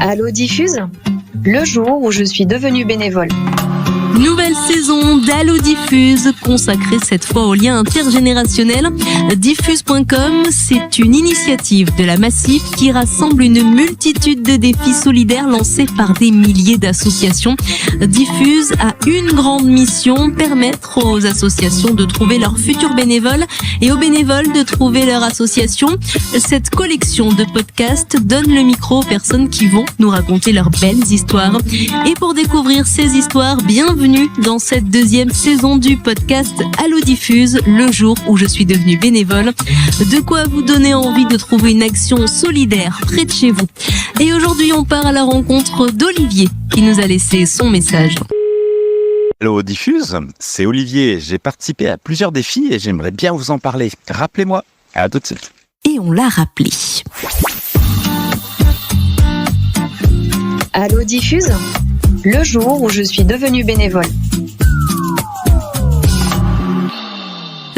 Allo Diffuse, le jour où je suis devenue bénévole. Nouvelle saison d'Allo Diffuse, consacrée cette fois au lien intergénérationnel. Diffuse.com, c'est une initiative de la Massif qui rassemble une multitude de défis solidaires lancés par des milliers d'associations. Diffuse a une grande mission, permettre aux associations de trouver leurs futurs bénévoles et aux bénévoles de trouver leur association. Cette collection de podcasts donne le micro aux personnes qui vont nous raconter leurs belles histoires. Et pour découvrir ces histoires, bienvenue dans cette deuxième saison du podcast Allo Diffuse, le jour où je suis devenue bénévole. De quoi vous donner envie de trouver une action solidaire près de chez vous. Et aujourd'hui, on part à la rencontre d'Olivier qui nous a laissé son message. Allo Diffuse, c'est Olivier. J'ai participé à plusieurs défis et j'aimerais bien vous en parler. Rappelez-moi. À tout de suite. Et on l'a rappelé. Allo Diffuse, le jour où je suis devenue bénévole.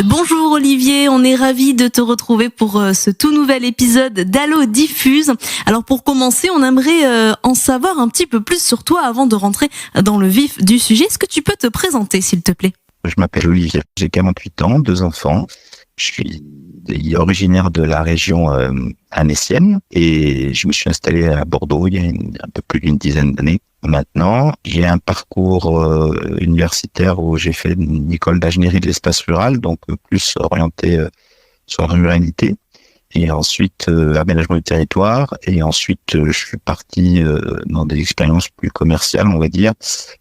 Bonjour Olivier, on est ravis de te retrouver pour ce tout nouvel épisode d'Allo Diffuse. Alors pour commencer, on aimerait en savoir un petit peu plus sur toi avant de rentrer dans le vif du sujet. Est-ce que tu peux te présenter s'il te plaît ? Je m'appelle Olivier, j'ai 48 ans, 2 enfants. Je suis originaire de la région annécienne et je me suis installé à Bordeaux il y a un peu plus d'une dizaine d'années maintenant. J'ai un parcours universitaire où j'ai fait une école d'ingénierie de l'espace rural, donc plus orienté sur la ruralité. Et ensuite, aménagement du territoire. Et ensuite, je suis parti dans des expériences plus commerciales, on va dire,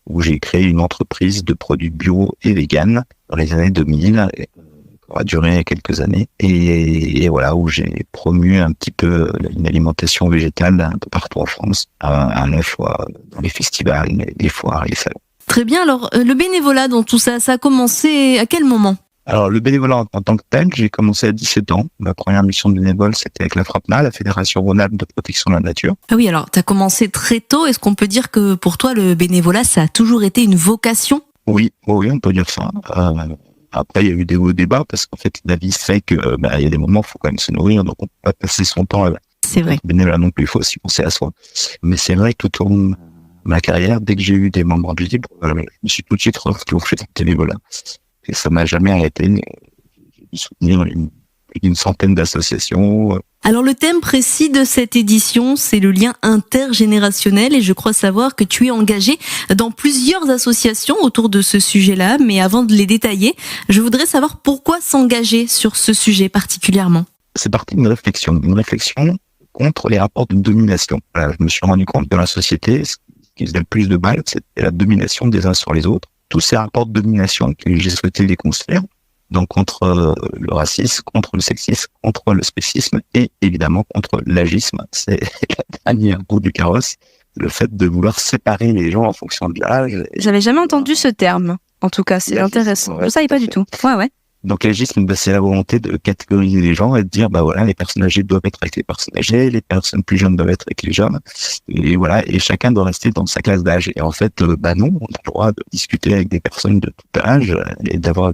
où j'ai créé une entreprise de produits bio et vegan dans les années 2000. A duré quelques années et voilà où j'ai promu un petit peu une alimentation végétale un peu partout en France, à la fois dans les festivals, les foires et les salons. Très bien, alors le bénévolat dans tout ça, ça a commencé à quel moment ? Alors le bénévolat en tant que tel, j'ai commencé à 17 ans. Ma première mission de bénévole, c'était avec la FRAPNA, la Fédération Rhône-Alpes de protection de la nature. Ah oui, alors tu as commencé très tôt, est-ce qu'on peut dire que pour toi le bénévolat, ça a toujours été une vocation ? Oui, on peut dire ça. Après, il y a eu des hauts débats parce qu'en fait, la vie fait que il y a des moments où il faut quand même se nourrir, donc on peut pas passer son temps à c'est vrai. bénévolat non plus, il faut aussi penser à soi. Mais c'est vrai que tout au long de ma carrière, dès que j'ai eu des moments de libre, je me suis tout de suite replongé dans le bénévolat. Et ça m'a jamais arrêté. J'ai dû soutenir une centaine d'associations. Alors le thème précis de cette édition, c'est le lien intergénérationnel et je crois savoir que tu es engagé dans plusieurs associations autour de ce sujet-là, mais avant de les détailler, je voudrais savoir pourquoi s'engager sur ce sujet particulièrement. C'est parti d'une réflexion contre les rapports de domination. Voilà, je me suis rendu compte que dans la société, ce qui faisait le plus de mal, c'était la domination des uns sur les autres. Tous ces rapports de domination que j'ai souhaité déconstruire, donc contre le racisme, contre le sexisme, contre le spécisme et évidemment contre l'agisme. C'est la dernière roue du carrosse, le fait de vouloir séparer les gens en fonction de l'âge. J'avais jamais entendu ce terme. En tout cas, c'est intéressant. Je ne savais pas du tout. Ouais. Donc l'agisme, c'est la volonté de catégoriser les gens et de dire, voilà, les personnes âgées doivent être avec les personnes âgées, les personnes plus jeunes doivent être avec les jeunes, et voilà, et chacun doit rester dans sa classe d'âge. Et en fait, non, on a le droit de discuter avec des personnes de tout âge et d'avoir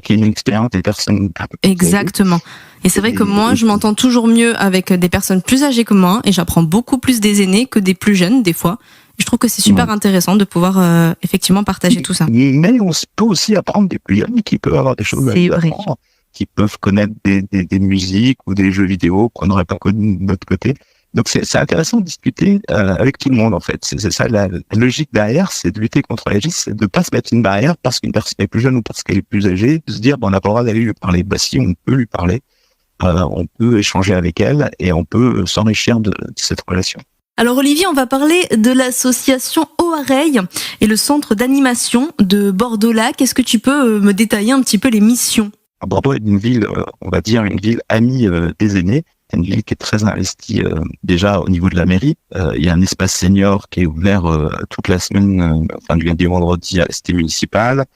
une expérience des personnes un peu plus exactement. Et c'est vrai que moi, je m'entends toujours mieux avec des personnes plus âgées que moi, et j'apprends beaucoup plus des aînés que des plus jeunes, des fois. Je trouve que c'est super intéressant de pouvoir effectivement partager tout ça. Mais on peut aussi apprendre des plus jeunes qui peuvent avoir des choses à apprendre, qui peuvent connaître des musiques ou des jeux vidéo qu'on n'aurait pas connus de notre côté. Donc c'est intéressant de discuter avec tout le monde en fait. C'est ça la logique derrière, c'est de lutter contre l'agisme, c'est de pas se mettre une barrière parce qu'une personne est plus jeune ou parce qu'elle est plus âgée, de se dire on n'a pas le droit d'aller lui parler. Si on peut lui parler, on peut échanger avec elle et on peut s'enrichir de cette relation. Alors Olivier, on va parler de l'association Oareil et le centre d'animation de Bordeaux-Lac. Est-ce que tu peux me détailler un petit peu les missions ? Bordeaux est une ville, on va dire, une ville amie des aînés. C'est une ville qui est très investie déjà au niveau de la mairie. Il y a un espace senior qui est ouvert toute la semaine, du lundi au vendredi à la cité municipale.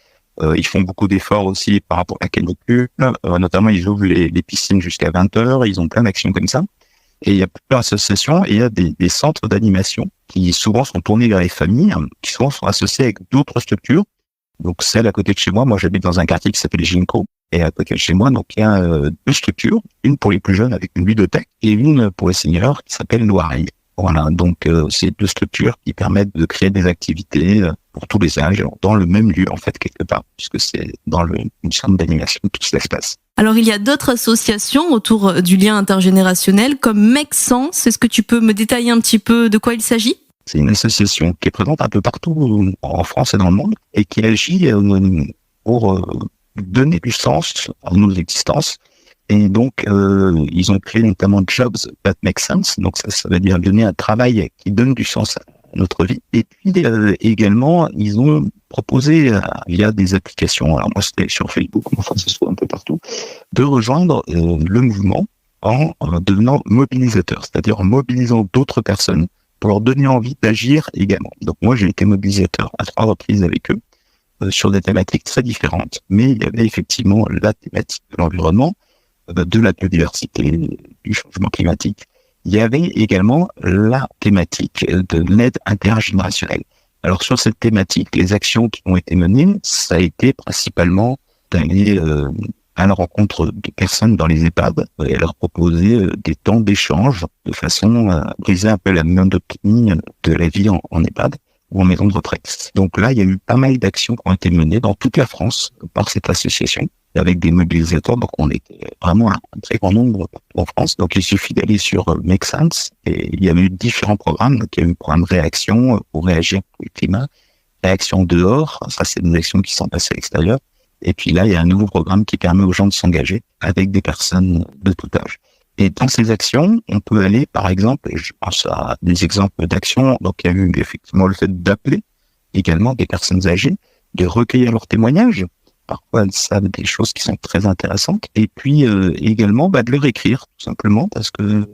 Ils font beaucoup d'efforts aussi par rapport à la canicule. Notamment, ils ouvrent les piscines jusqu'à 20h. Ils ont plein d'actions comme ça. Et il y a plusieurs associations et il y a des centres d'animation qui souvent sont tournés vers les familles, qui souvent sont associés avec d'autres structures. Donc celle à côté de chez moi j'habite dans un quartier qui s'appelle Ginko. Et à côté de chez moi, donc il y a 2 structures, une pour les plus jeunes avec une bibliothèque et une pour les seniors qui s'appelle Oareil. Voilà, donc c'est deux structures qui permettent de créer des activités pour tous les âges, dans le même lieu en fait quelque part, puisque c'est dans une centre d'animation tout cela se passe. Alors il y a d'autres associations autour du lien intergénérationnel comme Make Sense. Est-ce que tu peux me détailler un petit peu de quoi il s'agit ? C'est une association qui est présente un peu partout en France et dans le monde et qui agit pour donner du sens à nos existences. Et donc, ils ont créé notamment Jobs That Make Sense. Donc, ça veut dire donner un travail qui donne du sens à notre vie. Et puis, également, ils ont proposé, via des applications, alors moi, c'était sur Facebook, mais enfin, ce soit un peu partout, de rejoindre le mouvement en devenant mobilisateur, c'est-à-dire en mobilisant d'autres personnes pour leur donner envie d'agir également. Donc, moi, j'ai été mobilisateur à 3 reprises avec eux sur des thématiques très différentes. Mais il y avait effectivement la thématique de l'environnement, de la biodiversité, du changement climatique. Il y avait également la thématique de l'aide intergénérationnelle. Alors sur cette thématique, les actions qui ont été menées, ça a été principalement d'aller à la rencontre des personnes dans les EHPAD et à leur proposer des temps d'échange de façon à briser un peu la monotonie de la vie en EHPAD ou en maison de retraite. Donc là, il y a eu pas mal d'actions qui ont été menées dans toute la France par cette association, avec des mobilisateurs. Donc on était vraiment un très grand nombre en France. Donc il suffit d'aller sur Make Sense et il y avait eu différents programmes. Donc il y a eu le programme Réaction pour réagir pour le climat, Réaction dehors, ça c'est des actions qui sont passées à l'extérieur. Et puis là, il y a un nouveau programme qui permet aux gens de s'engager avec des personnes de tout âge. Et dans ces actions, on peut aller, par exemple, et je pense à des exemples d'actions, donc il y a eu effectivement le fait d'appeler également des personnes âgées, de recueillir leurs témoignages. Parfois, elles savent des choses qui sont très intéressantes. Et puis également, de leur écrire, tout simplement, parce que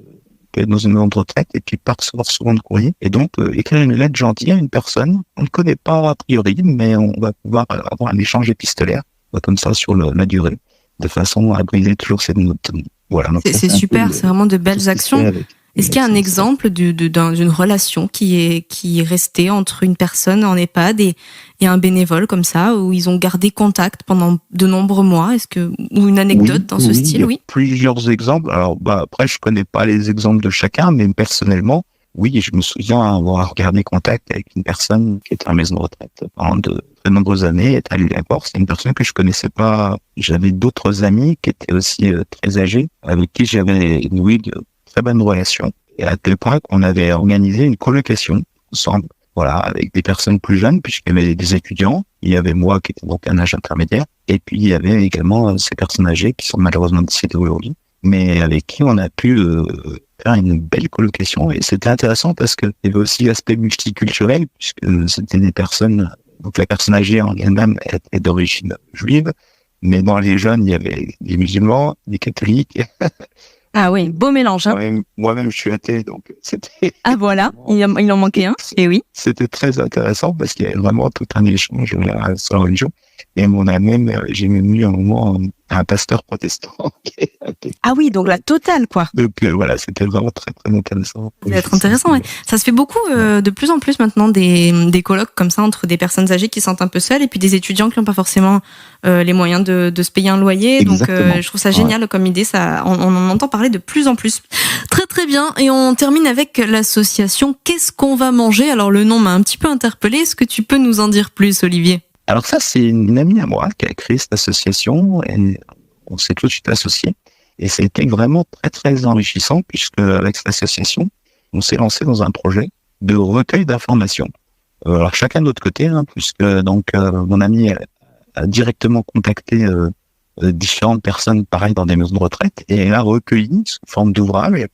peut être dans une maison de retraite et puis pas recevoir souvent de courrier. Et donc, écrire une lettre gentille à une personne, on ne connaît pas a priori, mais on va pouvoir avoir un échange épistolaire, comme ça, sur la durée, de façon à briser toujours cette monotonie. Voilà. C'est super, c'est vraiment de belles actions. Est-ce qu'il y a un exemple d'une relation qui est restée entre une personne en EHPAD et un bénévole comme ça, où ils ont gardé contact pendant de nombreux mois? Ou une anecdote dans ce style? Oui. Plusieurs exemples. Alors, après, je connais pas les exemples de chacun, mais personnellement, oui, je me souviens avoir gardé contact avec une personne qui était en maison de retraite pendant de très nombreuses années, est allée à Corse. C'est une personne que je connaissais pas. J'avais d'autres amis qui étaient aussi très âgés, avec qui j'avais noué de très bonne relation. Et à tel point qu'on avait organisé une colocation ensemble, voilà, avec des personnes plus jeunes, puisqu'il y avait des étudiants. Il y avait moi qui était donc un âge intermédiaire. Et puis il y avait également ces personnes âgées qui sont malheureusement décédées aujourd'hui, mais avec qui on a pu faire une belle colocation. Et c'était intéressant parce que il y avait aussi l'aspect multiculturel, puisque c'était des personnes, donc la personne âgée en elle-même était d'origine juive, mais dans les jeunes, il y avait des musulmans, des catholiques. Ah oui, beau mélange. Hein. Moi-même, je suis athée, donc c'était... Ah voilà, il en manquait un, et oui. C'était très intéressant parce qu'il y avait vraiment tout un échange sur la religion. Et j'ai même eu un moment un pasteur protestant. Ah oui, donc la totale, quoi. Donc voilà, c'était vraiment très, très intéressant. Ça va être intéressant, ouais. Ça se fait beaucoup, de plus en plus maintenant, des colloques comme ça entre des personnes âgées qui se sentent un peu seules et puis des étudiants qui n'ont pas forcément les moyens de se payer un loyer. Exactement. Donc je trouve ça génial comme idée. Ça, on en entend parler de plus en plus. Très très bien. Et on termine avec l'association Qu'est-ce qu'on va manger? Alors le nom m'a un petit peu interpellée. Est-ce que tu peux nous en dire plus, Olivier? Alors ça, c'est une amie à moi qui a créé cette association et on s'est tout de suite associés. Et c'était vraiment très, très enrichissant puisque avec cette association, on s'est lancé dans un projet de recueil d'informations. Alors chacun de notre côté, hein, puisque donc mon ami a directement contacté différentes personnes pareilles dans des maisons de retraite et elle a recueilli sous forme d'ouvrage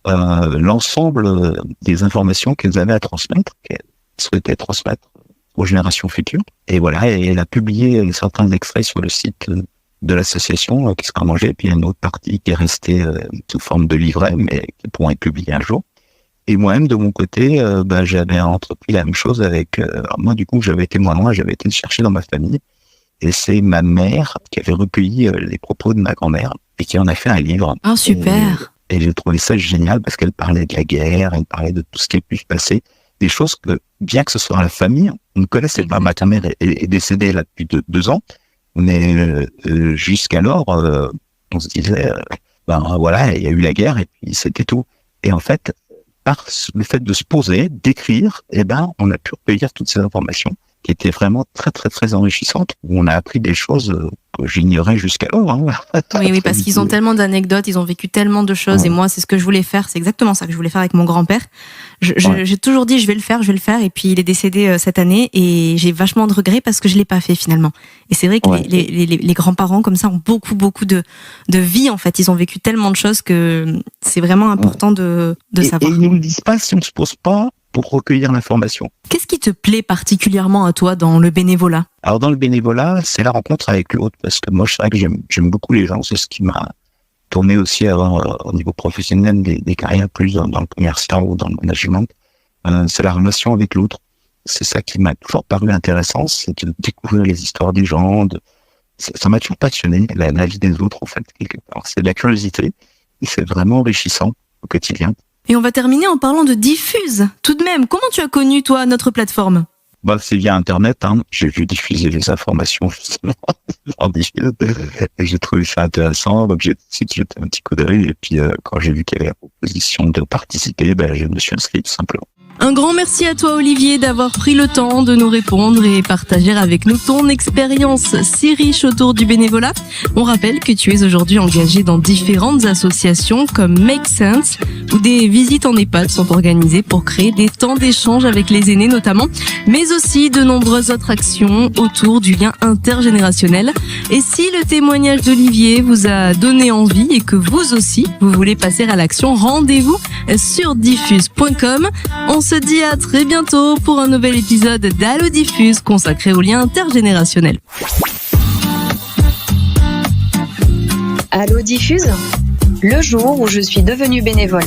l'ensemble des informations qu'elles avaient à transmettre, qu'elles souhaitaient transmettre aux générations futures. Et voilà, et elle a publié certains extraits sur le site de l'association Qu'est-ce qu'on va manger, puis il y a une autre partie qui est restée sous forme de livret, mais qui pourront être publiés un jour. Et moi-même, de mon côté, j'avais entrepris la même chose avec... moi, du coup, j'avais été moins loin, j'avais été chercher dans ma famille, et c'est ma mère qui avait recueilli les propos de ma grand-mère, et qui en a fait un livre. Ah, super. Et j'ai trouvé ça génial, parce qu'elle parlait de la guerre, elle parlait de tout ce qui a pu se passer, des choses que, bien que ce soit dans la famille, on ne connaissait pas. Ma mère est décédée là depuis 2 ans, mais jusqu'alors, on se disait, voilà, il y a eu la guerre et puis c'était tout. Et en fait, par le fait de se poser, d'écrire, on a pu recueillir toutes ces informations qui étaient vraiment très, très, très enrichissantes, où on a appris des choses que j'ignorais jusqu'alors. Hein. Oui, parce qu'ils ont tellement d'anecdotes, ils ont vécu tellement de choses, et moi, c'est ce que je voulais faire, c'est exactement ça que je voulais faire avec mon grand-père. J'ai toujours dit, je vais le faire, et puis il est décédé cette année, et j'ai vachement de regrets parce que je l'ai pas fait finalement. Et c'est vrai que les grands-parents comme ça ont beaucoup de vie, en fait. Ils ont vécu tellement de choses que c'est vraiment important de savoir. Et ils nous le disent pas si on se pose pas pour recueillir l'information. Qu'est-ce qui te plaît particulièrement à toi dans le bénévolat? Alors dans le bénévolat, c'est la rencontre avec l'autre, parce que moi, c'est vrai que j'aime beaucoup les gens, c'est ce qui m'a tourné aussi au niveau professionnel des carrières plus dans le commercial ou dans le management. C'est la relation avec l'autre. C'est ça qui m'a toujours paru intéressant, c'est de découvrir les histoires des gens. Ça m'a toujours passionné, la vie des autres, en fait, quelque part. C'est de la curiosité, et c'est vraiment enrichissant au quotidien. Et on va terminer en parlant de Diffuse. Tout de même, comment tu as connu, toi, notre plateforme? C'est via Internet, hein. J'ai vu diffuser les informations, justement, en Diffuse. Et j'ai trouvé ça intéressant. Donc, j'ai jeté un petit coup d'œil. Et puis, quand j'ai vu qu'il y avait la proposition de participer, je me suis inscrit, tout simplement. Un grand merci à toi, Olivier, d'avoir pris le temps de nous répondre et partager avec nous ton expérience si riche autour du bénévolat. On rappelle que tu es aujourd'hui engagé dans différentes associations comme Make Sense, où des visites en EHPAD sont organisées pour créer des temps d'échange avec les aînés notamment, mais aussi de nombreuses autres actions autour du lien intergénérationnel. Et si le témoignage d'Olivier vous a donné envie et que vous aussi, vous voulez passer à l'action, rendez-vous sur diffuse.com. On se dit à très bientôt pour un nouvel épisode d'Allo Diffuse consacré au lien intergénérationnel. Allo Diffuse, le jour où je suis devenue bénévole.